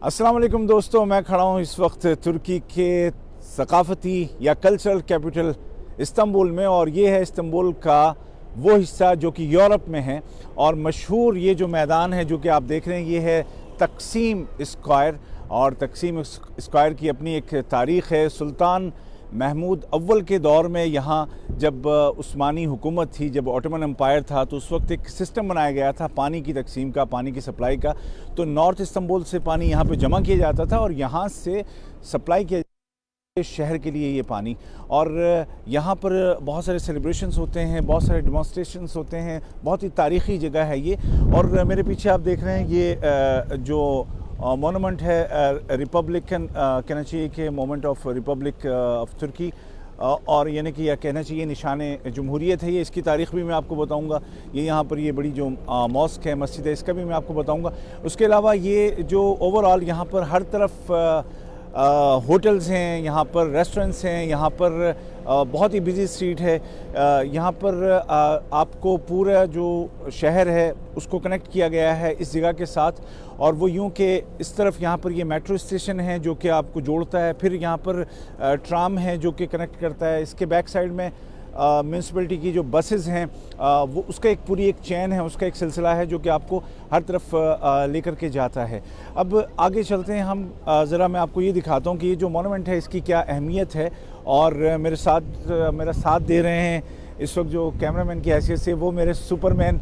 अस्सलाम वालेकुम दोस्तों, मैं खड़ा हूँ इस वक्त तुर्की के सकाफ़ती या कल्चरल कैपिटल इस्तांबुल में। और ये है इस्तांबुल का वो हिस्सा जो कि यूरोप में है। और मशहूर ये जो मैदान है जो कि आप देख रहे हैं, ये है तकसीम स्क्वायर। और तकसीम स्क्वायर की अपनी एक तारीख़ है। सुल्तान महमूद अव्वल के दौर में यहाँ जब उस्मानी हुकूमत थी, जब ऑटोमन एम्पायर था, तो उस वक्त एक सिस्टम बनाया गया था पानी की तकसीम का, पानी की सप्लाई का। तो नॉर्थ इस्तांबुल से पानी यहाँ पे जमा किया जाता था और यहाँ से सप्लाई किया शहर के लिए ये पानी। और यहाँ पर बहुत सारे सेलिब्रेशंस होते हैं, बहुत सारे डेमोन्स्ट्रेशंस होते हैं। बहुत ही तारीख़ी जगह है ये। और मेरे पीछे आप देख रहे हैं ये जो मोनूमेंट है, रिपब्लिकन कहना चाहिए कि मोमेंट ऑफ रिपब्लिक ऑफ तुर्की, और यानी कि यह कहना चाहिए निशान जमहूरियत है ये। इसकी तारीख़ भी मैं आपको बताऊंगा। ये यहाँ पर ये बड़ी जो मॉस्क है, मस्जिद है, इसका भी मैं आपको बताऊंगा। उसके अलावा ये जो ओवरऑल यहाँ पर हर तरफ होटल्स हैं, यहाँ पर रेस्टोरेंट्स हैं, यहाँ पर बहुत ही बिजी स्ट्रीट है। यहाँ पर आपको पूरा जो शहर है उसको कनेक्ट किया गया है इस जगह के साथ। और वो यूँ कि इस तरफ यहाँ पर ये मेट्रो स्टेशन है जो कि आपको जोड़ता है। फिर यहाँ पर ट्राम है जो कि कनेक्ट करता है। इसके बैक साइड में म्यूनसिपलिटी की जो बसेस हैं वो उसका एक पूरी एक चेन है, उसका एक सिलसिला है जो कि आपको हर तरफ लेकर के जाता है। अब आगे चलते हैं हम, ज़रा मैं आपको ये दिखाता हूँ कि ये जो मोनूमेंट है इसकी क्या अहमियत है। और मेरा साथ दे रहे हैं इस वक्त जो कैमरामैन की हैसियत से वो मेरे सुपरमैन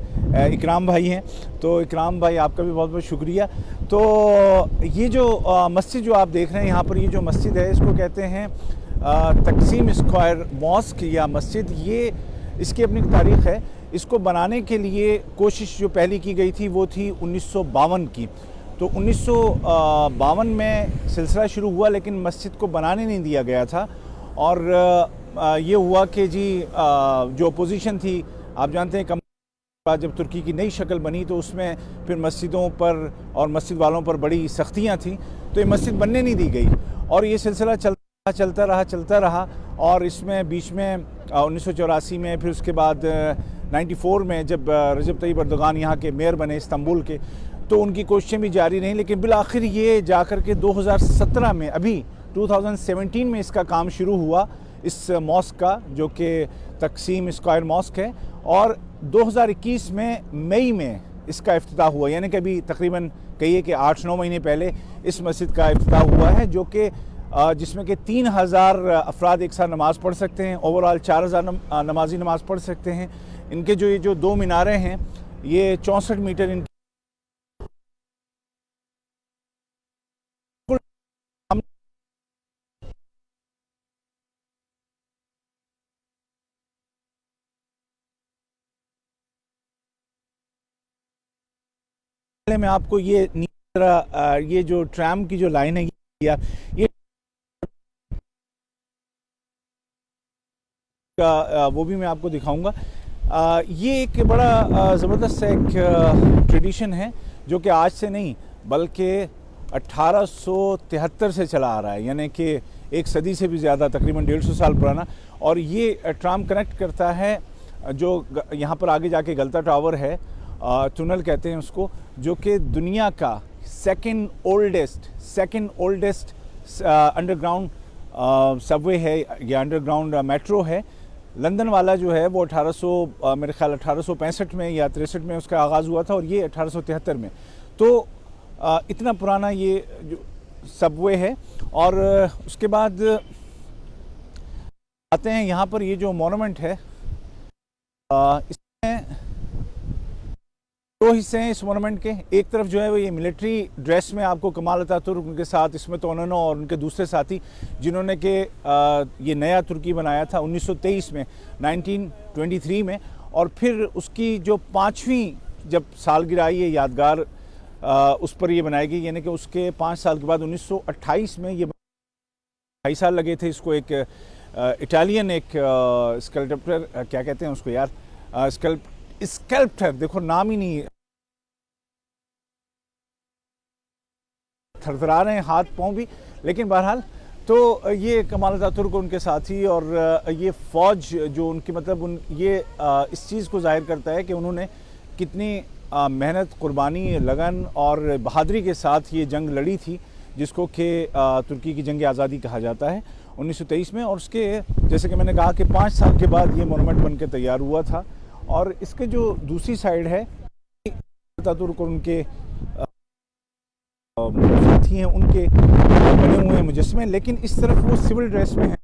इकराम भाई हैं। तो इकराम भाई आपका भी बहुत बहुत शुक्रिया। तो ये जो मस्जिद जो आप देख रहे हैं यहाँ पर, ये जो मस्जिद है इसको कहते हैं तकसीम स्क्वायर मॉस्क या मस्जिद। ये इसकी अपनी तारीख़ है। इसको बनाने के लिए कोशिश जो पहली की गई थी वो थी 1952 की। तो 1952 में सिलसिला शुरू हुआ, लेकिन मस्जिद को बनाने नहीं दिया गया था। और ये हुआ कि जी जो अपोजिशन थी, आप जानते हैं, जब तुर्की की नई शक्ल बनी तो उसमें फिर मस्जिदों पर और मस्जिद वालों पर बड़ी सख्तियाँ थीं, तो ये मस्जिद बनने नहीं दी गई। और ये सिलसिला चलता रहा। और इसमें बीच में 1984 में, फिर उसके बाद 94 में जब रजब तैयब अर्दोगान यहाँ के मेयर बने इस्तांबुल के, तो उनकी कोशिशें भी जारी रहीं। लेकिन बिल आखिर ये जाकर के 2017 में, अभी 2017 में इसका काम शुरू हुआ इस मॉस्क का, जो कि तकसीम स्क्वायर मॉस्क है। और 2021 में मई में इसका इफ्तिताह हुआ, यानी कि अभी तकरीबन कहिए कि 8-9 महीने पहले इस मस्जिद का इफ्तिताह हुआ है, जो कि जिसमें कि 3000 अफराद एक साथ नमाज़ पढ़ सकते हैं। ओवरऑल 4000 नमाजी नमाज़ पढ़ सकते हैं। इनके जो ये जो 2 मीनारें हैं, ये 64 मीटर इनकी में आपको ये जो ट्राम की जो लाइन है ये वो भी मैं आपको दिखाऊंगा। ये एक बड़ा ज़बरदस्त एक ट्रेडिशन है जो कि आज से नहीं बल्कि 1873 से चला आ रहा है, यानी कि एक सदी से भी ज़्यादा, तकरीबन 150 साल पुराना। और ये ट्राम कनेक्ट करता है जो यहाँ पर आगे जाके गलता टावर है, टनल कहते हैं उसको, जो कि दुनिया का सेकंड ओल्डेस्ट अंडरग्राउंड सबवे है या अंडरग्राउंड मेट्रो है। लंदन वाला जो है वो मेरे ख्याल 1865 में या 63 में उसका आगाज़ हुआ था, और ये 1873 में। तो इतना पुराना ये जो सबवे है। और उसके बाद आते हैं यहाँ पर, ये जो मोनूमेंट है इसमें 2 हिस्से हैं इस मोनूमेंट के। एक तरफ जो है वो ये मिलिट्री ड्रेस में आपको कमाल अतातुर्क, उनके साथ इसमें तोननो और उनके दूसरे साथी, जिन्होंने कि ये नया तुर्की बनाया था 1923 में, 1923 में। और फिर उसकी जो 5वीं जब सालगिरह आई, ये यादगार उस पर ये बनाई गई, यानी कि उसके 5 साल के बाद 1928 में ये 2.5 साल लगे थे इसको। एक इटालियन एक स्कल्पटर, क्या कहते हैं उसको यार, स्कल्पटर, देखो नाम ही नहीं, थरथरा रहे हैं हाथ पाँव भी। लेकिन बहरहाल तो ये कमाल अतातुर्क उनके साथी और ये फ़ौज जो उनकी, मतलब ये इस चीज़ को ज़ाहिर करता है कि उन्होंने कितनी मेहनत, कुर्बानी, लगन और बहादुरी के साथ ये जंग लड़ी थी। जिसको कि तुर्की की जंग आज़ादी कहा जाता है 1923 में। और उसके जैसे कि मैंने कहा कि 5 साल के बाद ये मोनूमेंट बनकर तैयार हुआ था। और इसके जो दूसरी साइड है अतातुर्क और उनके साथी हैं उनके बने हुए हैं मुजस्समे, लेकिन इस तरफ वो सिविल ड्रेस में है,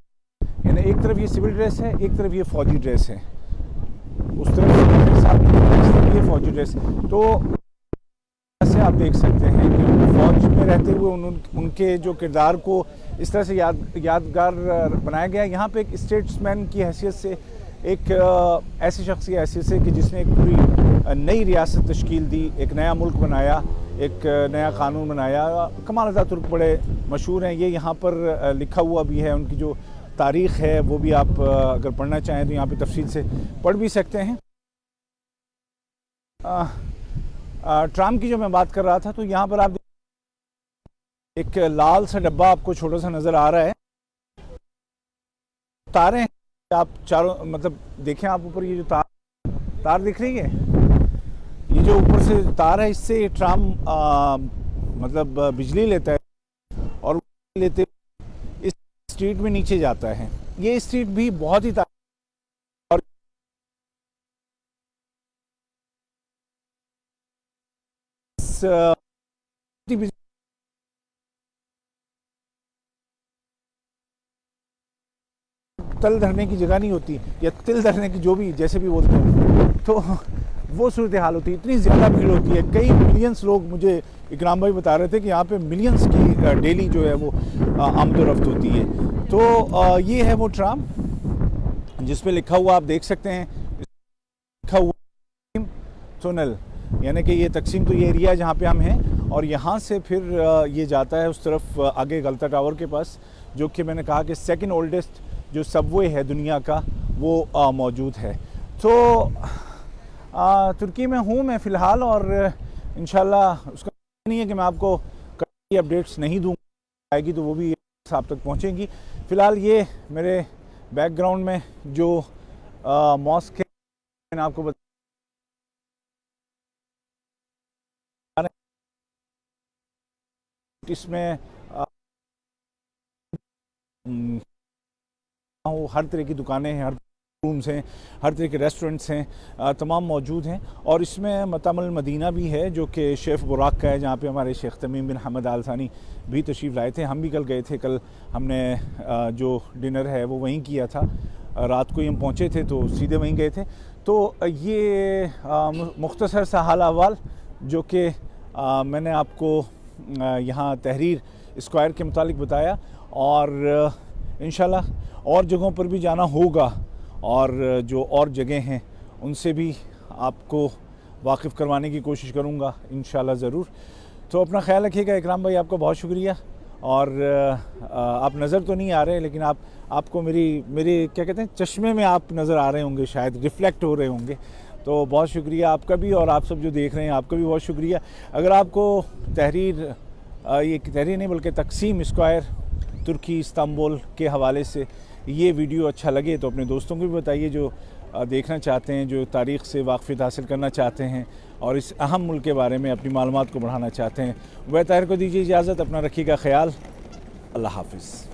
यानी एक तरफ ये सिविल ड्रेस है, एक तरफ ये फौजी ड्रेस है, उस तरफ ये फौजी ड्रेस। तो से आप देख सकते हैं कि फौज में रहते हुए उनके जो किरदार को इस तरह से यादगार बनाया गया। यहाँ पे एक स्टेट्समैन की हैसियत से, एक ऐसे शख्स की हैसियत से कि जिसने एक पूरी नई रियासत तश्कील दी, एक नया मुल्क बनाया, एक नया कानून बनाया। कमाल अतातुर्क बड़े मशहूर हैं, ये यहाँ पर लिखा हुआ भी है, उनकी जो तारीख़ है वो भी आप अगर पढ़ना चाहें तो यहाँ पे तफसील से पढ़ भी सकते हैं। ट्राम की जो मैं बात कर रहा था, तो यहाँ पर आप एक लाल सा डब्बा आपको छोटा सा नज़र आ रहा है, तारें हैं आप चारों, मतलब देखें आप ऊपर ये जो तार दिख रही है, ये जो ऊपर से तार है, इससे ट्राम मतलब बिजली लेता है और लेते इस स्ट्रीट में नीचे जाता है। ये स्ट्रीट भी बहुत ही और तल धरने की जगह नहीं होती, या तिल धरने की, जो भी जैसे भी बोलते हैं, तो वो सूरत हाल होती है। इतनी ज़्यादा भीड़ होती है, कई मिलियंस लोग, मुझे इकराम भाई बता रहे थे कि यहाँ पे मिलियंस की डेली जो है वो आमदोरफ्त होती है। तो ये है वो ट्राम जिस पे लिखा हुआ आप देख सकते हैं, लिखा हुआ टनल, यानी कि ये तकसीम तो ये एरिया जहाँ पे हम हैं, और यहाँ से फिर ये जाता है उस तरफ आगे गलता टावर के पास, जो कि मैंने कहा कि सेकेंड ओल्डेस्ट जो सबवे है दुनिया का वो मौजूद है। तो तुर्की में हूँ मैं फ़िलहाल, और इंशाल्लाह उसका नहीं है कि मैं आपको कई अपडेट्स नहीं दूँगा, आएगी तो वो भी आप तक पहुँचेंगी। फ़िलहाल ये मेरे बैकग्राउंड में जो मॉस्क है, मैंने आपको बता, इसमें हर तरह की दुकानें हैं, हर रूम्स हैं, हर तरह के रेस्टोरेंट्स हैं, तमाम मौजूद हैं। और इसमें मतमुल मदीना भी है जो कि शेफ़ बुराक का है, जहाँ पे हमारे शेख तमीम बिन हमद आल सानी भी तशरीफ़ लाए थे। हम भी कल गए थे, कल हमने जो डिनर है वो वहीं किया था, रात को ही हम पहुँचे थे तो सीधे वहीं गए थे। तो ये मुख्तसर सा हाल अहवाल जो कि मैंने आपको यहाँ तहरीर स्क्वायर के मुतालिक बताया, और इंशाल्लाह और जगहों पर भी जाना होगा, और जो और जगह हैं उनसे भी आपको वाकिफ़ करवाने की कोशिश करूँगा इंशाल्लाह ज़रूर। तो अपना ख्याल रखिएगा। इकराम भाई आपका बहुत शुक्रिया। और आप नज़र तो नहीं आ रहे, लेकिन आपको मेरे क्या कहते हैं, चश्मे में आप नज़र आ रहे होंगे, शायद रिफ़्लेक्ट हो रहे होंगे। तो बहुत शुक्रिया आपका भी, और आप सब जो देख रहे हैं आपका भी बहुत शुक्रिया। अगर आपको तहरीर, ये तहरीर नहीं बल्कि तकसीम स्क्वायर तुर्की इस्तांबुल के हवाले से ये वीडियो अच्छा लगे तो अपने दोस्तों को भी बताइए, जो देखना चाहते हैं, जो तारीख़ से वाक़फ़ियत हासिल करना चाहते हैं और इस अहम मुल्क के बारे में अपनी मालूमात को बढ़ाना चाहते हैं। वह ताहिर को दीजिए इजाज़त, अपना रखिएगा ख्याल। अल्लाह हाफ़िज़।